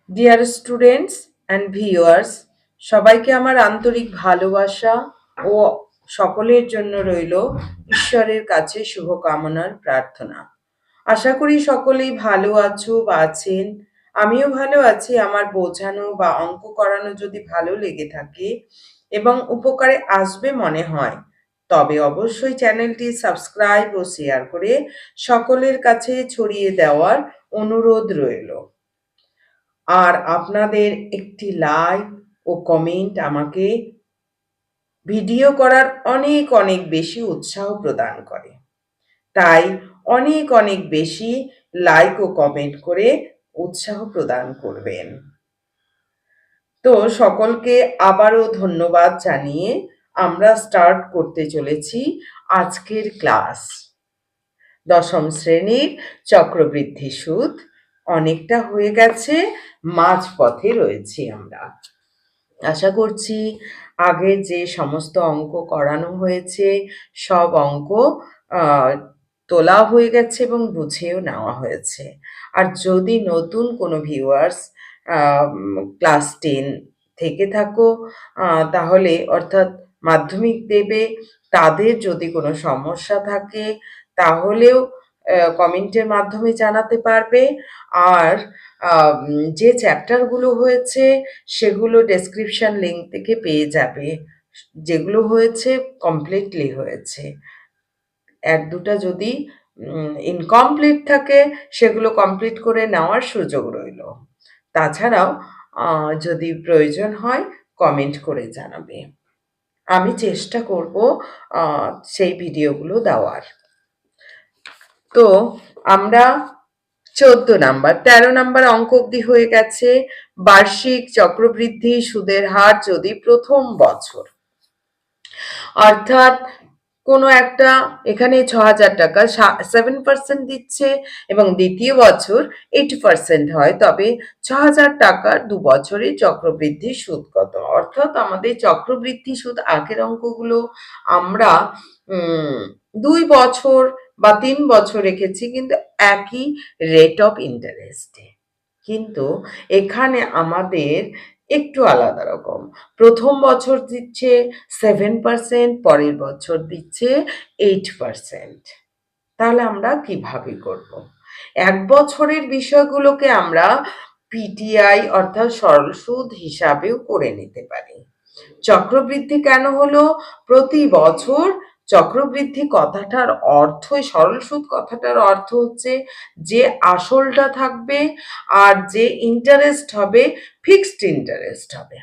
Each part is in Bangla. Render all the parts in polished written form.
ডিয়ার স্টুডেন্টস অ্যান্ড ভিউয়ার্স, সবাইকে আমার আন্তরিক ভালোবাসা ও সকলের জন্য রইল ঈশ্বরের কাছে শুভকামনার প্রার্থনা। আশা করি সকলেই ভালো আছো বা আছেন। আমিও ভালো আছি। আমার বোঝানো বা অঙ্ক করানো যদি ভালো লেগে থাকে এবং উপকারে আসবে মনে হয়, তবে অবশ্যই চ্যানেলটি সাবস্ক্রাইব ও শেয়ার করে সকলের কাছে ছড়িয়ে দেওয়ার অনুরোধ রইল। আর আপনাদের একটি লাইক ও কমেন্ট আমাকে ভিডিও করার অনেক অনেক বেশি উৎসাহ প্রদান করে। তাই অনেক অনেক বেশি লাইক ও কমেন্ট করে উৎসাহ প্রদান করবেন। তো সকলকে আবারও ধন্যবাদ জানিয়ে আমরা স্টার্ট করতে চলেছি আজকের ক্লাস। দশম শ্রেণীর চক্রবৃদ্ধি সুদ অনেকটা হয়ে গেছে, মাঝপথে রয়েছি আমরা। আশা করছি আগে যে সমস্ত অঙ্ক করানো হয়েছে সব অঙ্ক তোলা হয়ে গেছে এবং বুঝেও নেওয়া হয়েছে। আর যদি নতুন কোনো ভিউয়ার্স ক্লাস 10 থেকে থাকো, তাহলে অর্থাৎ মাধ্যমিক দেবে, তাদের যদি কোনো সমস্যা থাকে তাহলেও কমেন্টের মাধ্যমে জানাতে পারবে। আর যে চ্যাপ্টারগুলো হয়েছে সেগুলো ডেসক্রিপশন লিঙ্ক থেকে পেয়ে যাবে। যেগুলো হয়েছে কমপ্লিটলি হয়েছে, এক দুটা যদি ইনকমপ্লিট থাকে সেগুলো কমপ্লিট করে নেওয়ার সুযোগ রইল। তাছাড়াও যদি প্রয়োজন হয় কমেন্ট করে জানাবে, আমি চেষ্টা করব সেই ভিডিওগুলো দেওয়ার। তো আমরা 14 নাম্বার 13 নাম্বার অঙ্ক অবধি হয়ে গেছে। বার্ষিক চক্রবৃদ্ধি সুদের হার যদি প্রথম বছর, অর্থাৎ কোনো একটা এখানে 6,000 টাকা 7% দিচ্ছে এবং দ্বিতীয় বছর 80% হয়, তবে 6,000 টাকার 2 বছরে চক্রবৃদ্ধি সুদ কত? অর্থাৎ আমাদের চক্রবৃদ্ধি সুদ আগের অঙ্কগুলো আমরা 2 বছর বা 3 বছর রেখেছি কিন্তু একই রেট অফ ইন্টারেস্টে। কিন্তু এখানে আমাদের একটু আলাদা রকম। প্রথম বছর দিচ্ছে 7%, পরের বছর দিচ্ছে 8%। তাহলে আমরা কিভাবে করব? এক বছরের বিষয়গুলোকে আমরা পিটিআই অর্থাৎ সরল সুদ হিসাবেও করে নিতে পারি। চক্রবৃদ্ধি কেন হলো? প্রতি বছর চক্রবৃদ্ধি কথাটার অর্থই, সরল সুদ কথাটার অর্থ হচ্ছে যে আসলটা থাকবে আর যে ইন্টারেস্ট হবে ফিক্সড ইন্টারেস্ট হবে।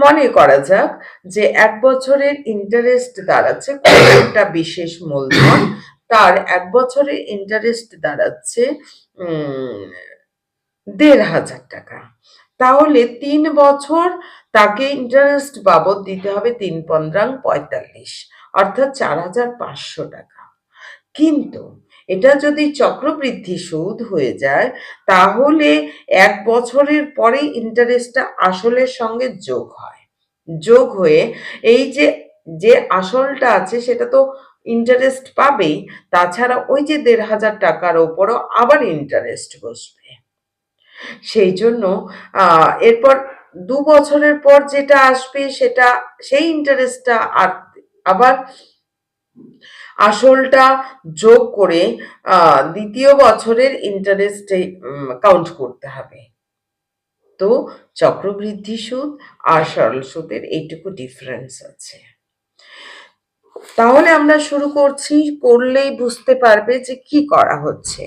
মনে করা যাক যে 1 বছরের ইন্টারেস্ট দাঁড়াচ্ছে কোনো একটা বিশেষ মূলধন, তার 1 বছরের ইন্টারেস্ট দাঁড়াচ্ছে 1,500 টাকা। তাহলে 3 বছর তাকে ইন্টারেস্ট বাবদ দিতে হবে 3×45, অর্থাৎ 4,500 টাকা। কিন্তু এটা যদি চক্রবৃদ্ধি সুদ হয়ে যায় তাহলে 1 বছরের পরে ইন্টারেস্টটা আসলের সঙ্গে যোগ হয়। যোগ হয়ে এই যে আসলটা আছে সেটা তো ইন্টারেস্ট পাবেই, তাছাড়া ওই যে 1,500 টাকার ওপরও আবার ইন্টারেস্ট বসবে। সেই জন্য এরপর 2 বছরের পর যেটা আসবে সেটা সেই ইন্টারেস্টটা আর আবার আসলটা যোগ করে দ্বিতীয় বছরের ইন্টারেস্টে কাউন্ট করতে হবে। তো চক্রবৃদ্ধি সুদ আর সরল সুদের এইটুকু ডিফারেন্স আছে। তাহলে আমরা শুরু করছি, পড়লেই বুঝতে পারবে যে কি করা হচ্ছে।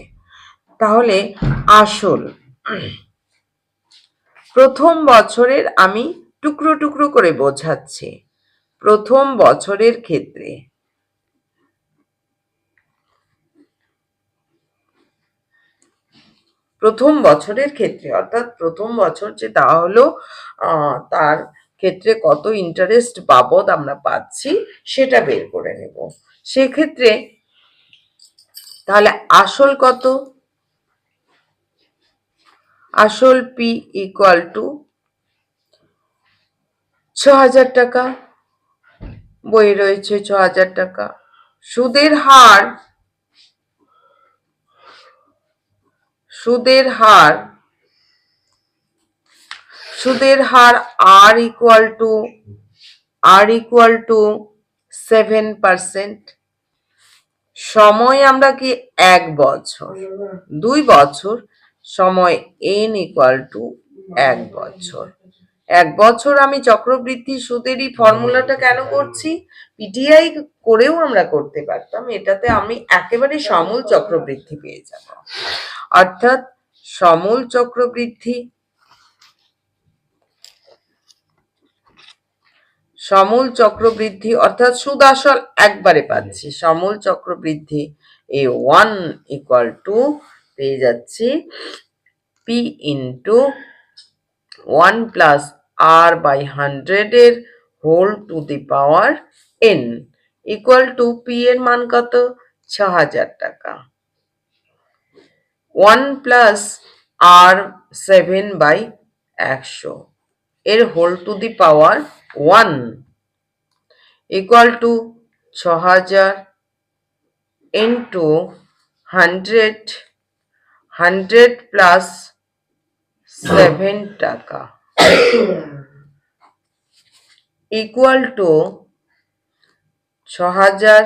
তাহলে আসল প্রথম বছরের আমি টুকরো টুকরো করে বোঝাচ্ছি। প্রথম বছরের ক্ষেত্রে অর্থাৎ প্রথম বছর যে দেওয়া হলো তার ক্ষেত্রে কত ইন্টারেস্ট বাবদ আমরা পাচ্ছি সেটা বের করে নেব। সেক্ষেত্রে তাহলে আসল কত? আসল পি ইকুয়াল টু 6,000 টাকা, বই রয়েছে 6,000 টাকা। সুদের হার সুদের হার আর ইকুয়াল টু 7%। সময় আমরা কি 1 বছর, 2 বছর, সময় n ইকুয়াল টু 1 বছর। 1 বছর আমি চক্রবৃদ্ধি সুদেরই ফর্মুলাটা কেন করছি? পিটিআই করেও আমরা করতে পারতাম, এটাতে আমি একেবারে সমূল চক্রবৃদ্ধি পেয়ে যাব। অর্থাৎ সমূল চক্রবৃদ্ধি অর্থাৎ সুদ আসল একবারে পাচ্ছি। সমূল চক্রবৃদ্ধি এ 1 ইকুয়াল টু পেয়ে যাচ্ছি P into 1 plus R by 100 এর whole to the power n equal to P এর মান কত? 6000 টাকা। 1 প্লাস আর 7 বাই 100 এর whole to the power 1 equal to 6000 into 100 plus 7 টাকা ইকুয়াল টু 6000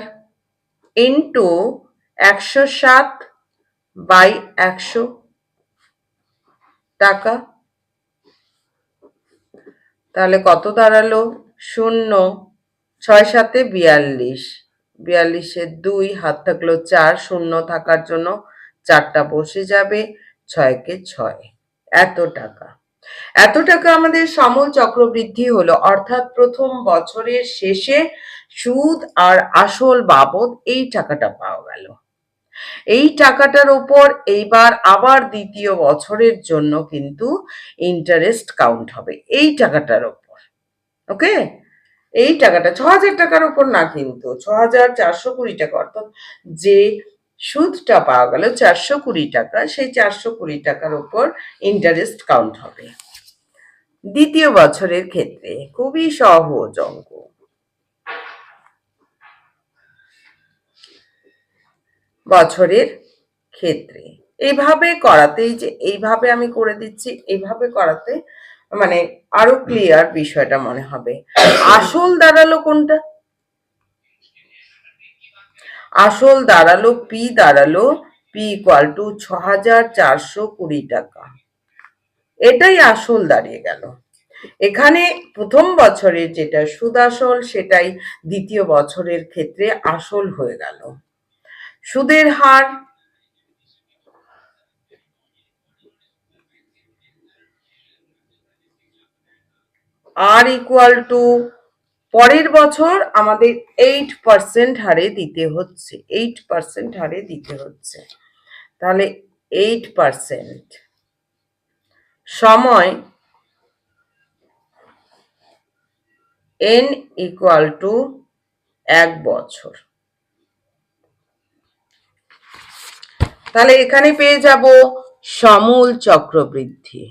ইন্টু 107 বাই 100 টাকা। তাহলে কত দাঁড়ালো? 0, 6 7 42, 42 2 হাত থাকলো 4, 0 থাকার জন্য 4টা বসে যাবে, 6 কে 6, এত টাকা আমাদের সমূল চক্রবৃদ্ধি হলো। অর্থাৎ প্রথম বছরের শেষে সুদ আর আসল বাবদ এই টাকাটা পাওয়া গেল। এই টাকাটার উপর এইবার আবার দ্বিতীয় বছরের জন্য কিন্তু ইন্টারেস্ট কাউন্ট হবে এই টাকাটার উপর। ওকে, এই টাকাটা 6000 টাকার উপর না, কিন্তু 6420 টাকা, অর্থাৎ যে সুদটা পাওয়া গেল 420 টাকা, সেই 420 টাকার উপর ইন্টারেস্ট কাউন্ট হবে দ্বিতীয় বছরের ক্ষেত্রে। খুবই সহজ অঙ্ক। বছরের ক্ষেত্রে এইভাবে করাতেই, যে এইভাবে আমি করে দিচ্ছি, এইভাবে করাতে মানে আরো ক্লিয়ার বিষয়টা মনে হবে। আসল দাঁড়ালো কোনটা? আসল দাঁড়ালো পি ইকুয়াল টু 6420 টাকা। এটাই আসল দাঁড়িয়ে গেল। এখানে প্রথম বছরের যেটা সুদ আসল সেটাই দ্বিতীয় বছরের ক্ষেত্রে আসল হয়ে গেল। সুদের হার আর ইকুয়াল টু পরের বছর আমাদের 8% হারে দিতে হচ্ছে, 8% হারে দিতে হচ্ছে। তাহলে 8% সময় n ইকুয়াল টু 1 বছর। তাহলে এখানে পেয়ে যাব সমূল চক্রবৃদ্ধি।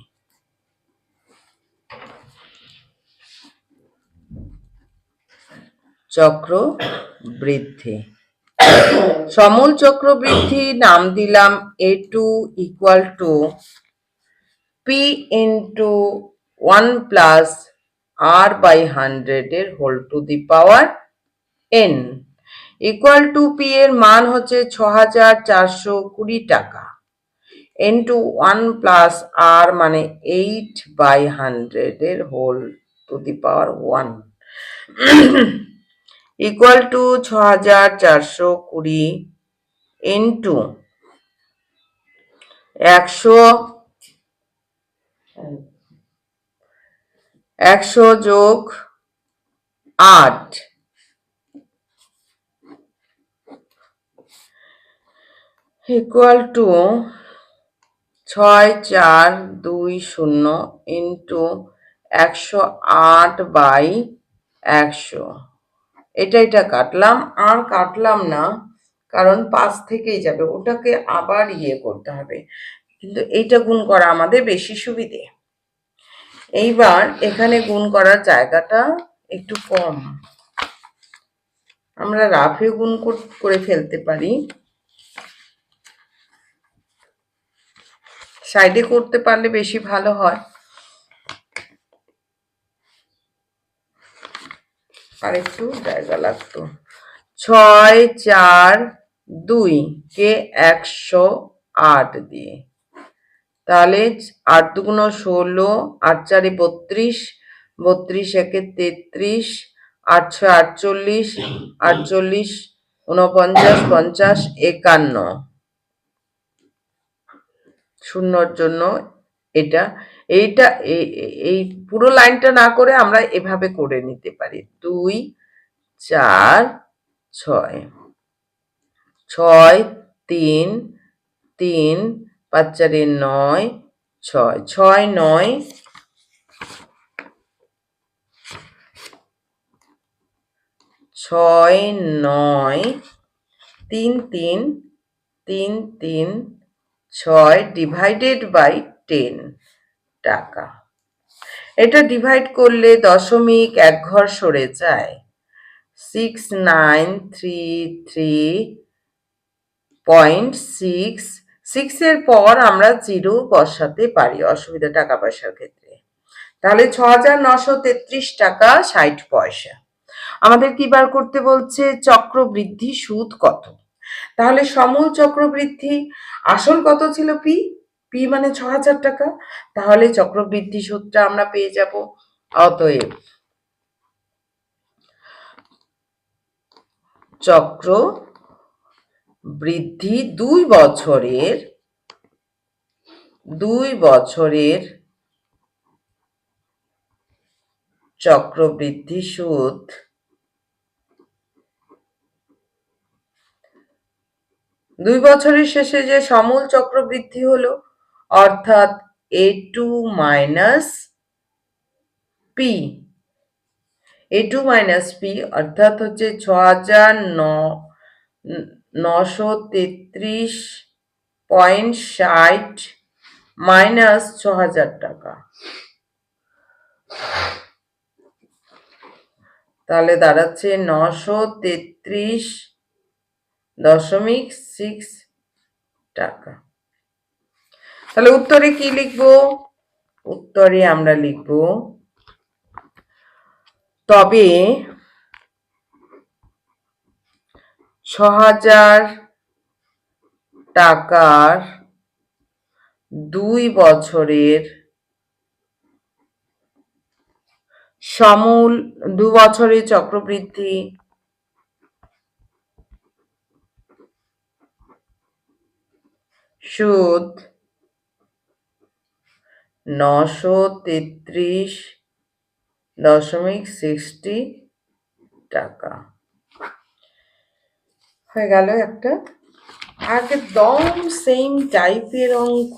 সমূল চক্রবৃদ্ধি নাম দিলাম A2 equal to P into 1 plus R by 100 এর whole to the power n equal to P এর মান হচ্ছে 6420 টাকা ইন্টু 1 প্লাস আর মানে 8/100 এর whole to the power 1 equal to 6420 into 100 যোগ 8 ইকুয়াল টু 6420 ইন্টু 108/100। এটা কাটলাম, আর কাটলাম না কারণ 5 থেকেই যাবে, ওটাকে আবার করতে হবে, কিন্তু এইটা গুণ করা আমাদের বেশি সুবিধে। এইবার এখানে গুণ করার জায়গাটা একটু কম, আমরা রাফে গুণ করে ফেলতে পারি, সাইডে করতে পারলে বেশি ভালো হয়। আর একটু জায়গা লাগতো। 6 4 2 কে 108 দিয়ে, তাহলে 8 দুগুণ 16, 8 4 32, 32 একে 33, 8 6 48, 48 49, 50, 51। শূন্যর জন্য এটা, এই পুরো লাইনটা না করে আমরা এভাবে করে নিতে পারি। 2 4 6, 6 3 3, 5 4 9, 6 6 9, 6 9 3 3 3 3 6 ডিভাইডেড বাই 10 টাকা। এটা ডিভাইড করলে দশমিক এক ঘর সরে যায়। 6933.6, 6 এর পর আমরা 0 বসাতে পারি, অসুবিধা টাকা পয়সার ক্ষেত্রে। তাহলে 6933 টাকা 60 পয়সা। আমাদের কি বার করতে বলছে? চক্রবৃদ্ধি সুদ কত। তাহলে সমূল চক্রবৃদ্ধি আসল কত ছিল? পি, পি মানে 6000 টাকা। তাহলে চক্রবৃদ্ধি সুদটা আমরা পেয়ে যাব। অতএব চক্র বৃদ্ধি 2 বছরের চক্রবৃদ্ধি সুদ 2 বছরের শেষে যে সমূল চক্রবৃদ্ধি হলো, অর্থাৎ A2 minus P, A2 minus P অর্থাৎ হচ্ছে 6933.60 মাইনাস 6000 টাকা। তাহলে দাঁড়াচ্ছে 933.6 টাকা। তাহলে উত্তরে কি লিখবো? উত্তরে আমরা লিখব, তবে 6000 টাকার 2 বছরের সমূল, 2 বছরের চক্রবৃদ্ধি সুদ 933.60 টাকা হয়ে গেল একটা একদম সেম টাইপের অঙ্ক।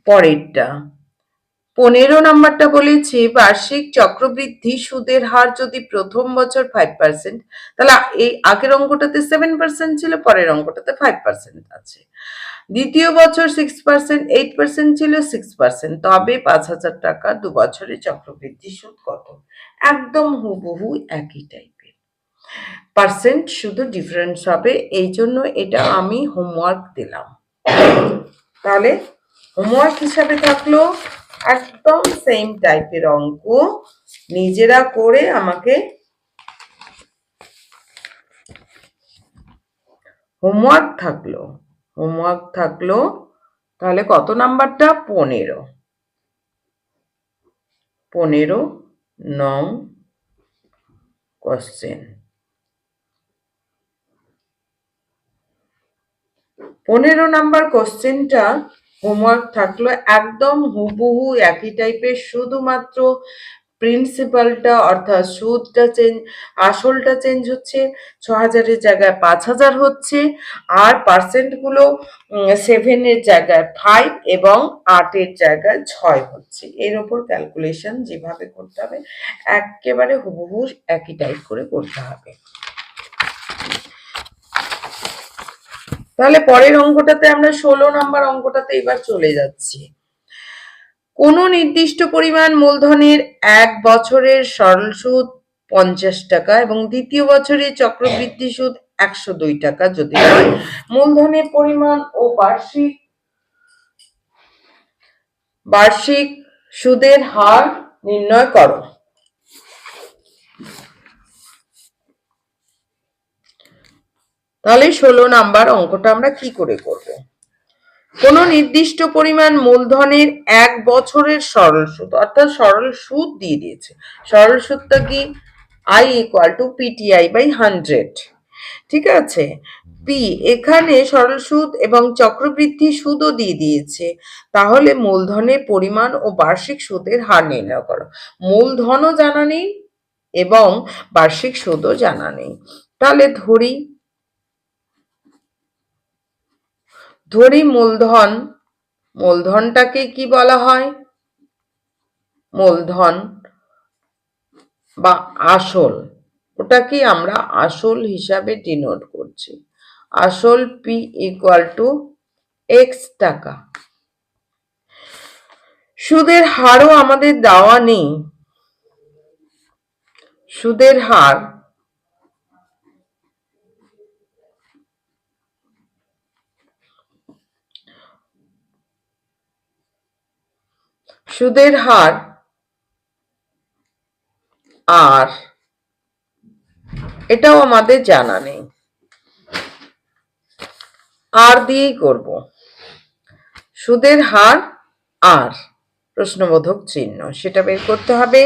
পরেরটা 15 নাম্বারটা বলেছে বার্ষিক চক্রবৃদ্ধি সুদের হার যদি প্রথম বছর 5%, তাহলে এই আগের অঙ্কটাতে 7% ছিল, পরের অঙ্কটাতে 5% আছে। দ্বিতীয় বছর 6%, 8% ছিল, 6%, তবে 5000 টাকা 2 বছরে চক্রবৃদ্ধি সুদ কত? একদম হুবহু একই টাইপের, পার্সেন্ট শুধু ডিফারেন্স হবে, এই জন্য এটা আমি হোমওয়ার্ক দিলাম। তাহলে হোমওয়ার্ক হিসাবে থাকলো একদম সেম টাইপের অঙ্ক নিজেরা করে আমাকে হোমওয়ার্ক থাকলো। তাহলে কত নাম্বারটা? 15 নং কোশ্চেন। 15 নাম্বার কোশ্চেনটা হোমওয়ার্ক থাকলো, একদম হুবহু একই টাইপের, শুধুমাত্র প্রিন্সিপালটা অর্থাৎ সুদটা চেঞ্জ, আসলটা চেঞ্জ হচ্ছে, 6000-এর জায়গায় 5000 হচ্ছে, আর পার্সেন্টগুলো 7-এর জায়গায় 5 এবং 8-এর জায়গায় 6 হচ্ছে। এর ওপর ক্যালকুলেশন যেভাবে করতে হবে একেবারে হুবহু একই টাইপ করে করতে হবে। তাহলে পরের অঙ্কটাতে আমরা 16 নাম্বার অঙ্কটাতে এবার চলে যাচ্ছি। কোন নির্দিষ্ট পরিমাণ মূলধনের 1 বছরের সরল সুদ 50 টাকা এবং দ্বিতীয় বছরের চক্রবৃদ্ধি সুদ 102 টাকা যদি হয়, মূলধনের পরিমাণ ও বার্ষিক সুদের হার নির্ণয় করো। তাহলে 16 নাম্বার অঙ্কটা আমরা কি করে করব? কোনো নির্দিষ্ট পরিমাণ মূলধনের 1 বছরের সরল সুদ, অর্থাৎ সরল সুদ দিয়ে দিয়েছে। সরল সুদটা কি? I equal to PTI by 100। ঠিক আছে, পি এখানে সরল সুদ এবং চক্রবৃদ্ধি সুদও দিয়ে দিয়েছে। তাহলে মূলধনের পরিমাণ ও বার্ষিক সুদের হার নির্ণয় করো। মূলধনও জানা নেই এবং বার্ষিক সুদও জানা নেই। তাহলে ধরি মূলধন, মূলধনটাকে কি বলা হয়? মূলধন বা আসল, ওটাকে আমরা আসল হিসাবে ডিনোট করছি। আসল পি ইকুয়াল টু এক্স টাকা। সুদের হারও আমাদের দেওয়া নেই। সুদের হার আর এটাও আমাদের জানা নেই। আর দিয়েই করব। সুদের হার আর প্রশ্নবোধক চিহ্ন, সেটা বের করতে হবে।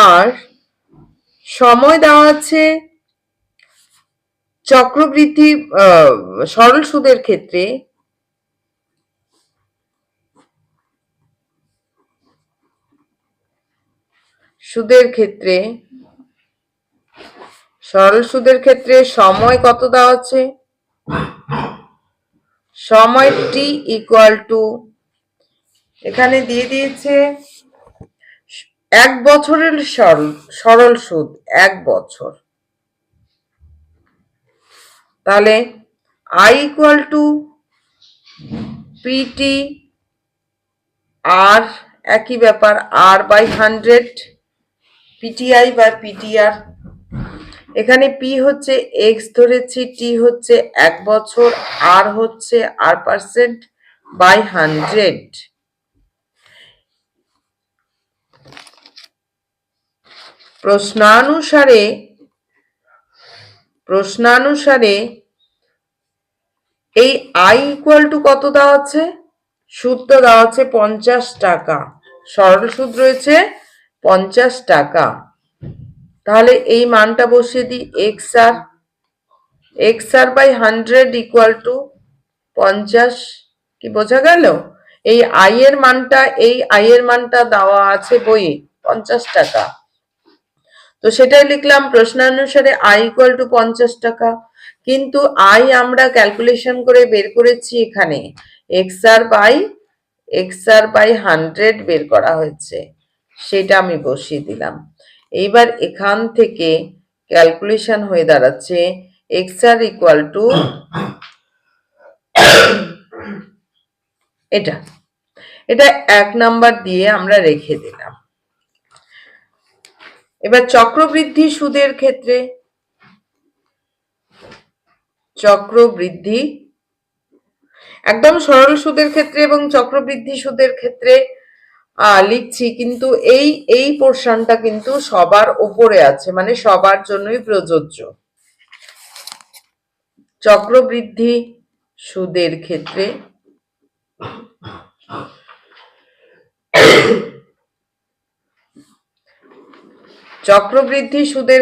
আর সময় দেওয়া আছে চক্রবৃদ্ধি সরল সুদের ক্ষেত্রে সরল সুদের ক্ষেত্রে সময় কত দেওয়া আছে? সময় টি ইকুয়াল টু, এখানে দিয়ে দিয়েছে 1 বছরের সরল সুদ 1 বছর। তাহলে I ইকুয়াল টু পিটি, আর একই ব্যাপার, আর বাই 100, পিটিআই বা পিটিআর। এখানে পি হচ্ছে এক্স ধরেছি, টি হচ্ছে 1 বছর, আর হচ্ছে আর পার্সেন্ট বাই 100। প্রশ্নানুসারে এই আই ইকুয়াল টু কত দেওয়া আছে? সুদটা দেওয়া আছে 50 টাকা, সরল সুদ রয়েছে 50 টাকা। তাহলে এই মানটা বসিয়ে দিই, x R by 100 equal to 50। কি বোঝা গেল? এই আই এর মানটা দেওয়া আছে বইয়ে 50 টাকা, তো সেটাই লিখলাম। প্রশ্নানুসারে আই ইকুয়াল টু 50 টাকা, কিন্তু আই আমরা ক্যালকুলেশন করে বের করেছি এখানে এক্স আর বাই 100 বের করা হয়েছে, সেটা আমি বসিয়ে দিলাম। এইবার এখান থেকে ক্যালকুলেশন হয়ে দাঁড়াচ্ছে এক্স আর ইকুয়াল টু এটা 1 নাম্বার দিয়ে আমরা রেখে দিলাম। এবার চক্রবৃদ্ধি সুদের ক্ষেত্রে, চক্রবৃদ্ধি একদম সরল সুদের ক্ষেত্রে এবং চক্রবৃদ্ধি সুদের ক্ষেত্রে লিখছি, কিন্তু এই পোর্শনটা কিন্তু সবার উপরে আছে, মানে সবার জন্যই প্রযোজ্য। চক্রবৃদ্ধি সুদের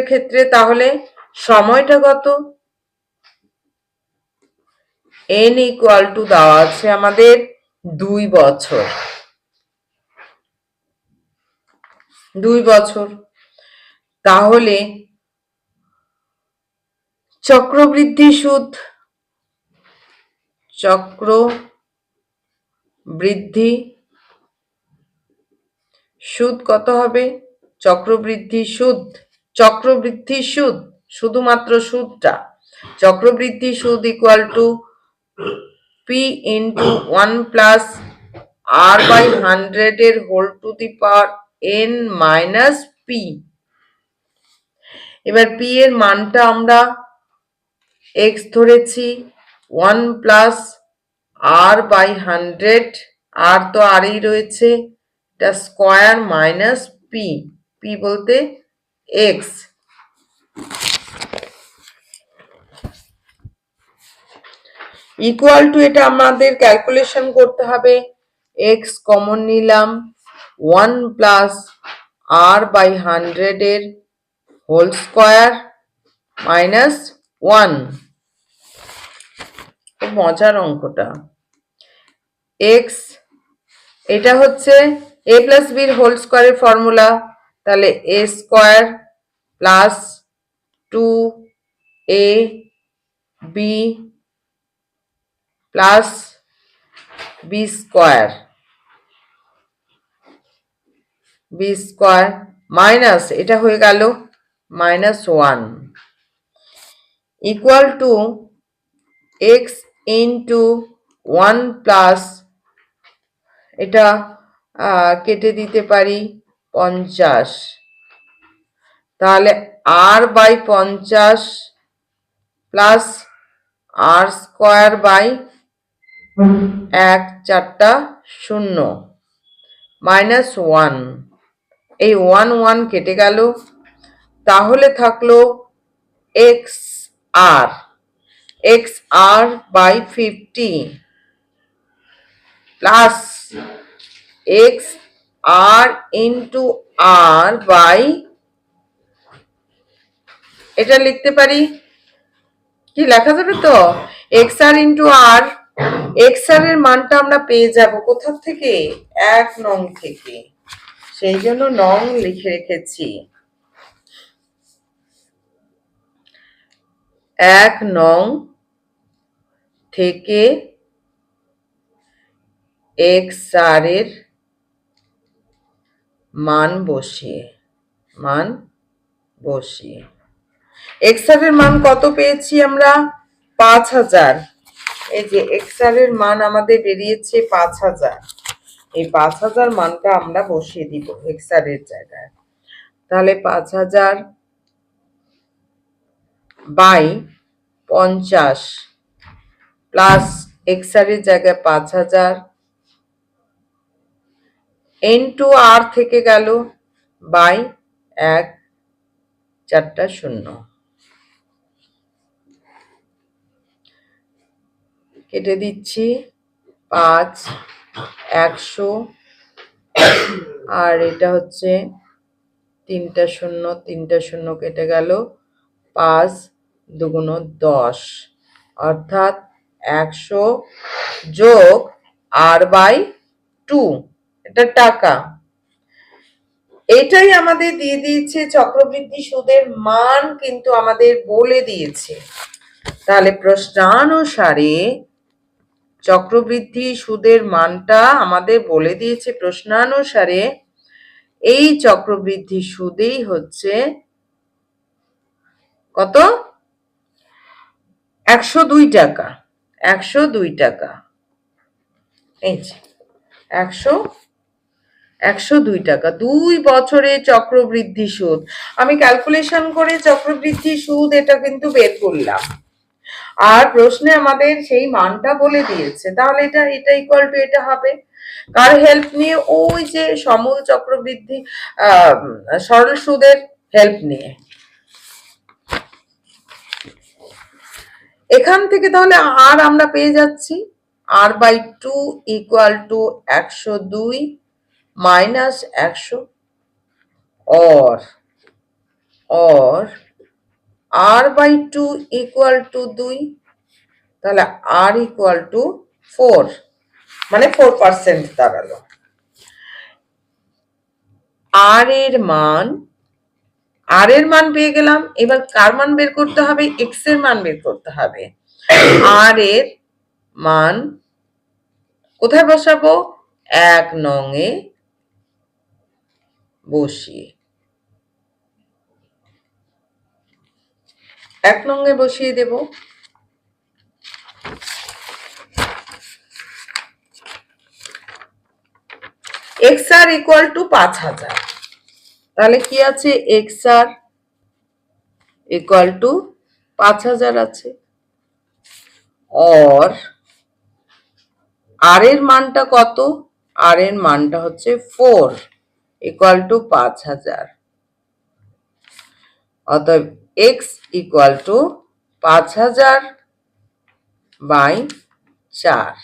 ক্ষেত্রে তাহলে সময়টা কত? n ইকুয়াল টু দেওয়া আছে আমাদের 2 বছর। 2 বছর। তাহলে চক্রবৃদ্ধি সুদ কত হবে? চক্রবৃদ্ধি সুদ শুধুমাত্র সুদটা, চক্রবৃদ্ধি সুদ equal to P into 1 plus R by 100 এর whole to the power n minus P. এবার পি এর মানটা আমরা এক্স ধরেছি, 1 প্লাস আর বাই 100, আর তো আরই রয়েছে, এটা স্কোয়ার মাইনাস পি, পি বলতে এক্স। ইকুয়াল টু এটা আমাদের ক্যালকুলেশন করতে হবে। এক্স কমন নিলাম, 1 প্লাস আর বাই 100 এর হোল স্কোয়ার মাইনাস 1। খুব মজার অঙ্কটা। এক্স এটা হচ্ছে এ প্লাস বির হোল স্কোয়ারের ফর্মুলা, তাহলে a square plus 2 a b plus b square minus এটা হয়ে গেল -1 equal to x into 1 plus এটা কেটে দিতে পারি 50, তাহলে r by 50 plus r square by 1 4টা 0 -1, এই 1 কেটে গেল, তাহলে থাকলো x R by 50 plus x R into R by, এটা লিখতে পারি, কি লেখা যাবে তো, এক্স আর ইন্টু আর। এক্স আর এর মানটা আমরা পেয়ে যাব কোথা থেকে, 1 নং থেকে, সেই জন্য নং লিখে রেখেছি। 1 নং থেকে এক্স আর এর মান বসিয়ে এক্স আর এর মান কত পেয়েছি আমরা, 5000। এই যে এক্স আর এর মান আমাদের বেরিয়েছে 5000, এই 5000 মানটা আমরা বসিয়ে দিব এক্স আর এর জায়গায়। তাহলে 5000 বাই 50 প্লাস এক্স আর এর জায়গায় 5000 ইন্টু আর থেকে গেল বাই 1 4টা 0, কেটে দিচ্ছি 5 100, আর এটা হচ্ছে 3টা 0 কেটে গেল, 5 2 10, অর্থাৎ 100 যোগ আর বাই 2, এটা টাকা। এটাই আমাদের দিয়ে দিয়েছে চক্রবৃদ্ধি সুদের মান, কিন্তু আমাদের বলে দিয়েছে। তাহলে প্রশ্নানুসারে চক্রবৃদ্ধি সুদের মানটা আমাদের বলে দিয়েছে, প্রশ্নানুসারে এই চক্রবৃদ্ধি সুদেই হচ্ছে কত, 102 টাকা। 102 টাকা, এই যে 102 টাকা 2 বছরে চক্রবৃদ্ধি সুদ। আমি ক্যালকুলেশন করে চক্রবৃদ্ধি সুদ এটা কিন্তু বের করলাম, আর প্রশ্নে আমাদের সেই মানটা বলে দিয়েছে, তাহলে এটা ইকুয়াল টু এটা হবে। কার হেল্প নিয়ে, ওই যে সমূল চক্রবৃদ্ধি সরল সুদের হেল্প নিয়ে। এখান থেকে তাহলে আর আমরা পেয়ে যাচ্ছি আর বাই 2 ইকুয়াল টু 102 মাইনাস 100, और আর বাই 2 ইকুয়াল টু 2, তাহলে আর ইকুয়াল টু 4, মানে 4% দাঁড়ালো। আর এর মান পেয়ে গেলাম, এবার কার মান বের করতে হবে, এক্স এর মান বের করতে হবে। আর এর মান কোথায় বসাবো, 1 নং এ বসিয়ে, 1 নং এ বসিয়ে দেব। এক্স আর ইকুয়াল টু 5000, তাহলে কি আছে, এক্স আর ইকুয়াল টু 5000 আছে, और আর এর মানটা কত, আর এর মানটা হচ্ছে 4 ইকুয়াল টু 5000, অতএব x ইকুয়াল টু 5000 বাই 4,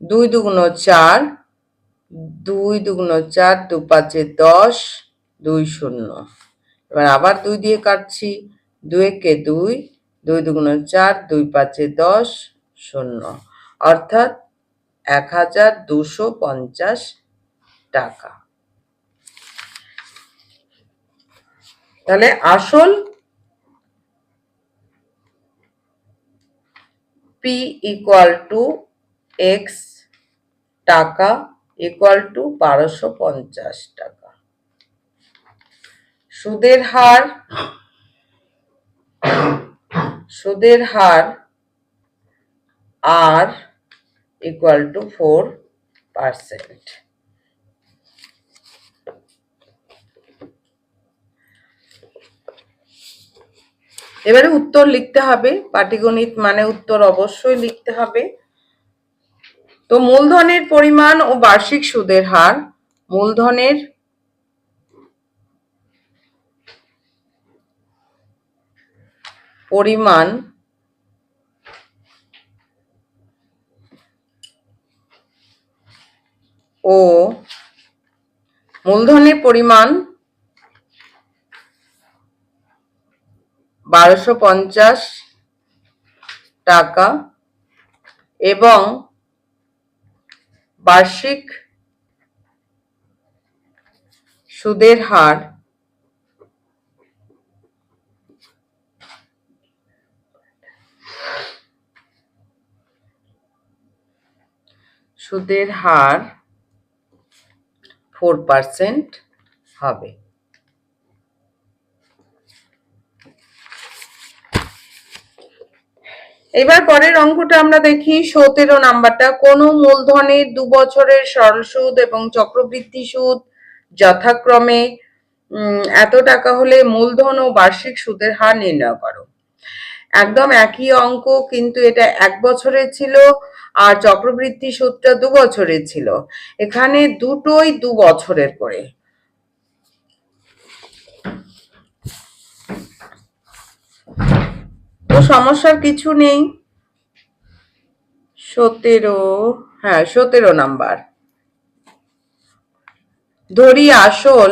2 দুগুণ 4, 2 দুগুণ 4, 2 5 10, 2 0। এবার আবার 2 দিয়ে কাটছি, 2 একে 2, 2 দুগুণ 4, 2 5 10, 0, অর্থাৎ 1250 টাকা। তাহলে আসল P ইকুয়াল টু এক্স টাকা ইকুয়াল টু 1250 টাকা। সুদের হার আর ইকুয়াল টু 4%। এবারে উত্তর লিখতে হবে, পাটিগণিত মানে উত্তর অবশ্যই লিখতে হবে। তো মূলধনের পরিমাণ ও বার্ষিক সুদের হার। মূলধনের পরিমাণ ও মূলধনের পরিমাণ 1250 টাকা এবং বার্ষিক সুদের হার সুদের হার 4% হবে। এবার পরের অঙ্কটা আমরা দেখি 17 নাম্বারটা। কোন মূলধনের 2 বছরের সরল সুদ এবং চক্রবৃদ্ধি সুদ যথাক্রমে এত টাকা হলে মূলধন ও বার্ষিক সুদের হার নির্ণয় করো। একদম একই অঙ্ক, কিন্তু এটা 1 বছরের ছিল আর চক্রবৃদ্ধি সুদটা 2 বছরের ছিল। এখানে দুটোই 2 বছরের করে। তো সমস্যার কিছু নেই। 17 নাম্বার। ধরি আসল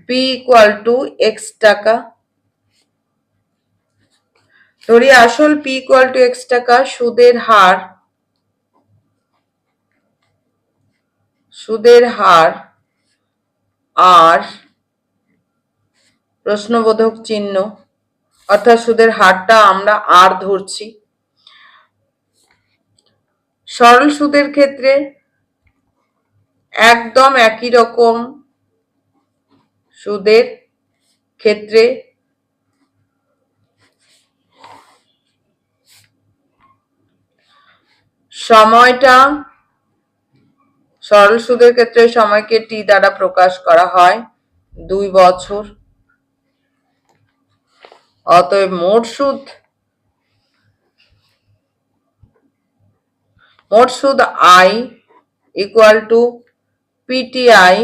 P ইকুয়াল টু এক্স টাকা। ধরি আসল P ইকুয়াল টু এক্স টাকা। সুদের হার আর প্রশ্নবোধক চিহ্ন, অর্থাৎ সুদের হারটা আমরা আর ধরছি। সরল সুদের ক্ষেত্রে একদম একই রকম। সুদের ক্ষেত্রে সময়টা, সরল সুদের ক্ষেত্রে সময়কে টি দ্বারা প্রকাশ করা হয়, 2 বছর। অতএব মোট সুদ I equal to PTI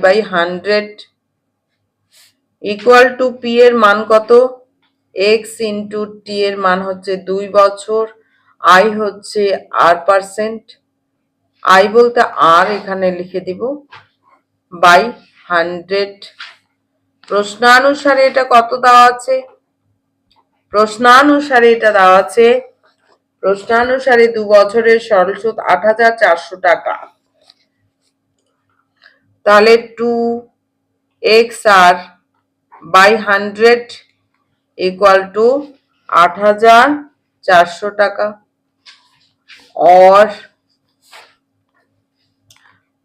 by 100 equal to P এর মান কত, এক্স ইন্টু টি এর মান হচ্ছে 2 বছর, আই হচ্ছে R%, আই বলতে আর এখানে লিখে দিব, বাই 100। প্রশ্নানুসারে এটা কত দেওয়া আছে? প্রশ্নানুসারে 2 বছরের সরল সুদ 8,400 টাকা। তাহলে 2xr বাই 100 ইকুয়াল টু 8,400 টাকা, और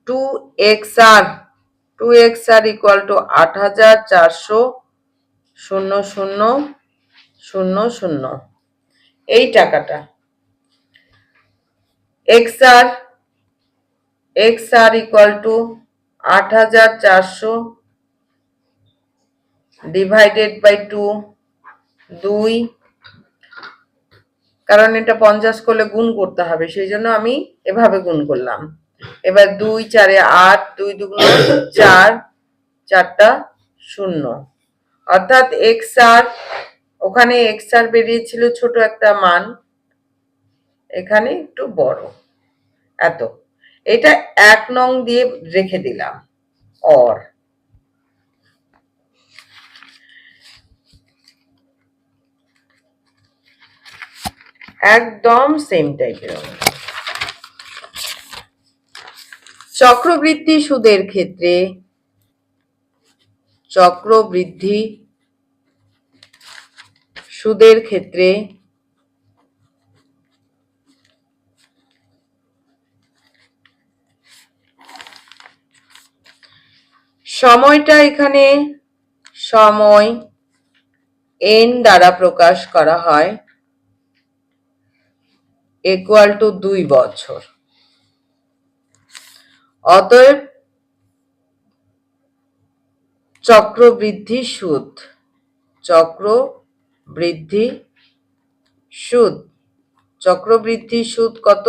2xr ইকুয়াল টু 8,400,000 এই টাকাটা। xr equal to 8,400 divided by 2, কারণ এটা 50 করলে গুণ করতে হবে, সেই জন্য আমি এভাবে গুণ করলাম। এবার 2 4 8, 2 2 4, 4টা 0, অর্থাৎ এক্স আর, ওখানে এক্স আর বেরিয়েছিল ছোট একটা মান, এখানে একটু বড়, এত। এটা 1 নং দিয়ে রেখে দিলাম। অর একদম সেম টাইপের। চক্রবৃদ্ধি সুদের ক্ষেত্রে চক্রবৃদ্ধি সুদের ক্ষেত্রে সময়টা এখানে সময় n দ্বারা প্রকাশ করা হয়, ইকুয়াল টু 2 বছর। অতএব চক্রবৃদ্ধি সুদ, চক্রবৃদ্ধি সুদ, চক্রবৃদ্ধি সুদ কত?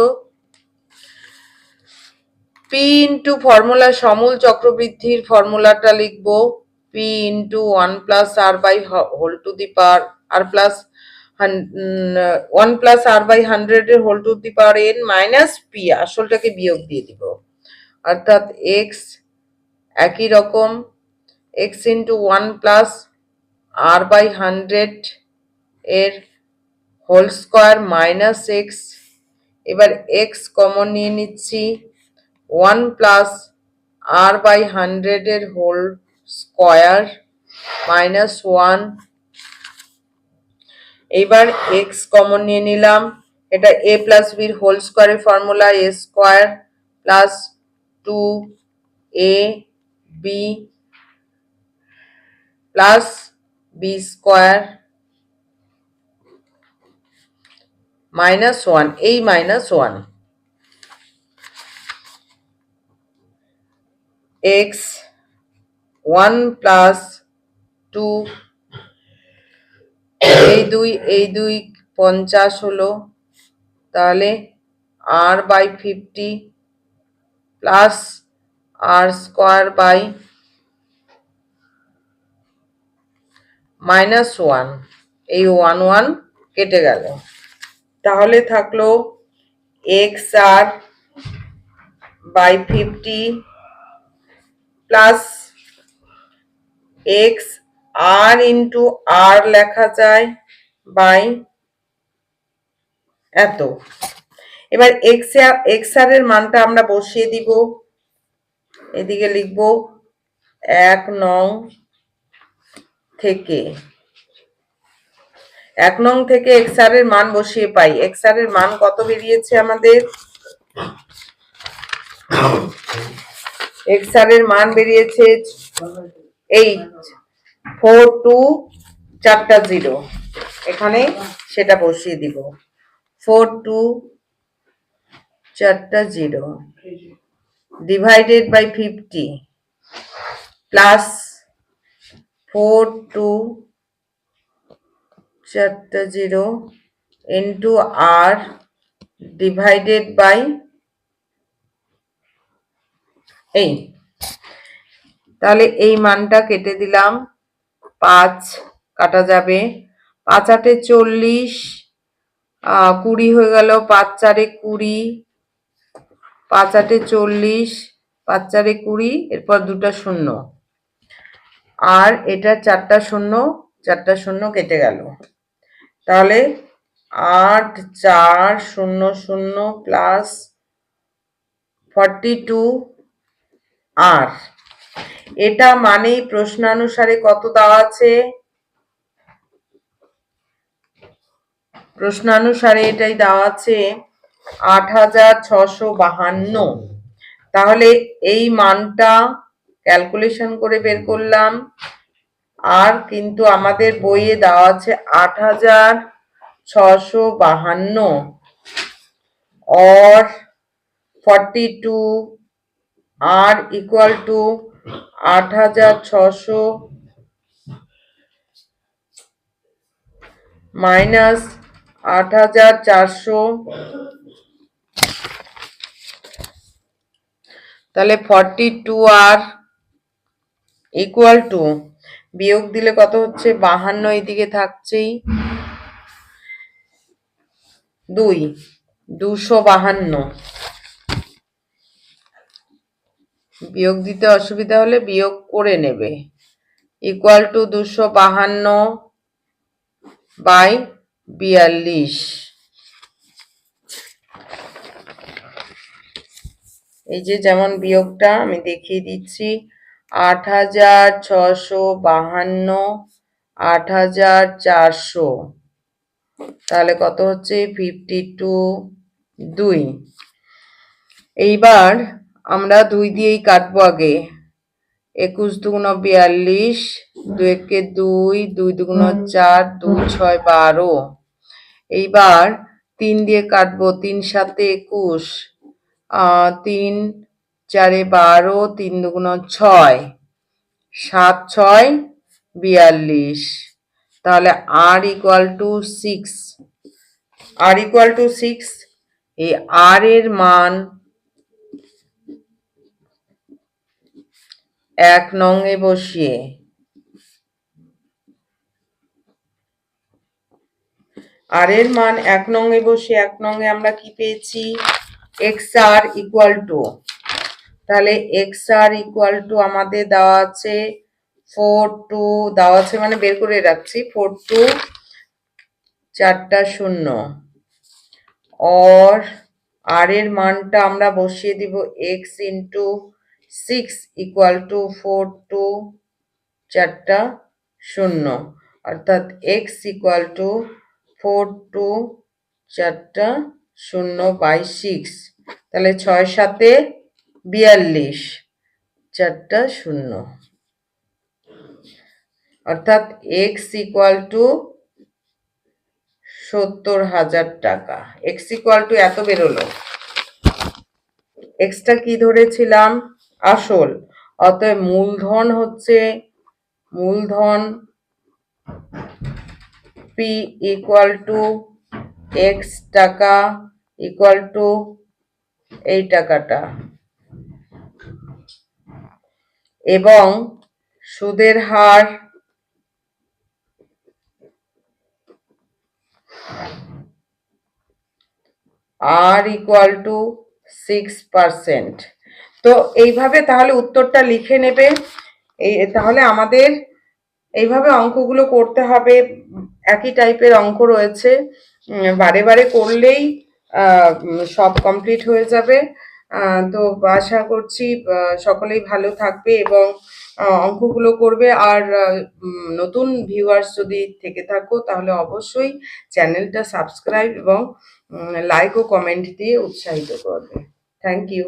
পি ইন্টু ফর্মুলা, সমূল চক্রবৃদ্ধির ফর্মুলাটা লিখবো p into 1 plus R by whole to the power r plus 1 plus R by 100 এর whole to the power n minus p, আসলটাকে বিয়োগ দিয়ে দিব, অর্থাৎ এক্স একই রকম x into 1 plus R by 100 এর হোল স্কোয়ার মাইনাস এক্স। এবার এক্স কমন নিয়ে নিচ্ছি, 1 প্লাস আর বাই 100 এর হোল স্কোয়ার মাইনাস 1। এবার এক্স কমন নিয়ে নিলাম, এটা এ প্লাস বির হোল স্কোয়ারের formula, a square plus 2 a b plus b square minus 1, এই মাইনাস 1, এক্স 1 প্লাস 2, এই দুই 50 হলো, তাহলে r by 50 plus r square by minus 1, এই 1 1 কেটে গেল, তাহলে থাকলো x R by 50 plus x R into r লেখা যায় বাই এত। এবার এক্স আর এর মানটা আমরা বসিয়ে দিব, এদিকে লিখব 1 নং থেকে, 1 নং থেকে এক্স আর এর মান বসিয়ে পাই। এক্স আর এর মান কত বেরিয়েছে আমাদের? এক্স আর এর মান বেরিয়েছে 8, 4 2 4টা 0, এখানে সেটা বসিয়ে দিব, 4 2 4টা 0 ডিভাইডেড বাই 50 প্লাস 4 2 4টা 0 ইন্টু আর ডিভাইডেড বাই এই, তাহলে এই মানটা কেটে দিলাম, 5 কাটা যাবে, 5 8 40, 20 হয়ে গেল, 5 4 20, 5 8 40, 5 4 20, এরপর দুটো শূন্য, আর এটা 4টা শূন্য কেটে গেল, তাহলে 8 4 0 0 প্লাস 42 আর, এটা মানেই প্রশ্নানুসারে কত দেওয়া আছে? প্রশ্নানুসারে এটাই দেওয়া আছে 8652। তাহলে এই মানটা ক্যালকুলেশন করে বের করলাম, আর কিন্তু আমাদের বইয়ে দেওয়া আছে 8652 or 42 R equal to 8600 minus 8400, তাহলে 42 আর ইকুয়াল টু বিয়োগ দিলে কত হচ্ছে 52, এইদিকে থাকছেই 252। বিয়োগ দিতে অসুবিধা হলে বিয়োগ করে নেবে। Equal to 252/42। এই যে যেমন বিয়োগটা আমি দেখিয়ে দিচ্ছি, 8652 8400, তাহলে কত হচ্ছে 52/2। এইবার আমরা 2 দিয়েই কাটবো আগে। 21 দুগুণ 42, 2 একে 2, 2 দুগুণ 4, 2 6 12। এইবার 3 দিয়ে কাটবো, 3 7 21, 3 4 12, 3 দুগুণ 6, 7 6 42। তাহলে r equal to 6। r equal to 6। এই r এর মান 1 নং এ বসিয়ে r এর মান 1 নং এ বসিয়ে 1 নং এ আমরা কি পেয়েছি, xr ইকুয়াল টু, তাহলে xr ইকুয়াল টু আমাদের দেওয়া আছে 42, দেওয়া আছে মানে বের করে রাখছি, 42 4টা 0, और r এর মানটা আমরা বসিয়ে দিব x ইন্টু 6 ইকুয়াল টু 42 4টা 0, অর্থাৎ x ইকুয়াল টু 42 4টা 0/6। তাহলে 6 7 42, 4টা 0, অর্থাৎ x ইকুয়াল টু 70,000 টাকা। x ইকুয়াল টু এত বেরোলো। x টা কি ধরেছিলাম, আসল। অতএব মূলধন হচ্ছে মূলধন p ইকুয়াল টু x টাকা ইকুয়াল টু এই টাকাটা, এবং সুদের হার r ইকুয়াল টু 6%। তো এইভাবে তাহলে উত্তরটা লিখে নেবে। তাহলে আমাদের এইভাবে অঙ্কগুলো করতে হবে। একই টাইপের অঙ্ক রয়েছে, বারে বারে করলেই সব কমপ্লিট হয়ে যাবে। তো আশা করছি সকলেই ভালো থাকবে এবং অঙ্কগুলো করবে। আর নতুন ভিউয়ার্স যদি থেকে থাকো তাহলে অবশ্যই চ্যানেলটা সাবস্ক্রাইব এবং লাইক ও কমেন্ট দিয়ে উৎসাহিত করবে। Thank you.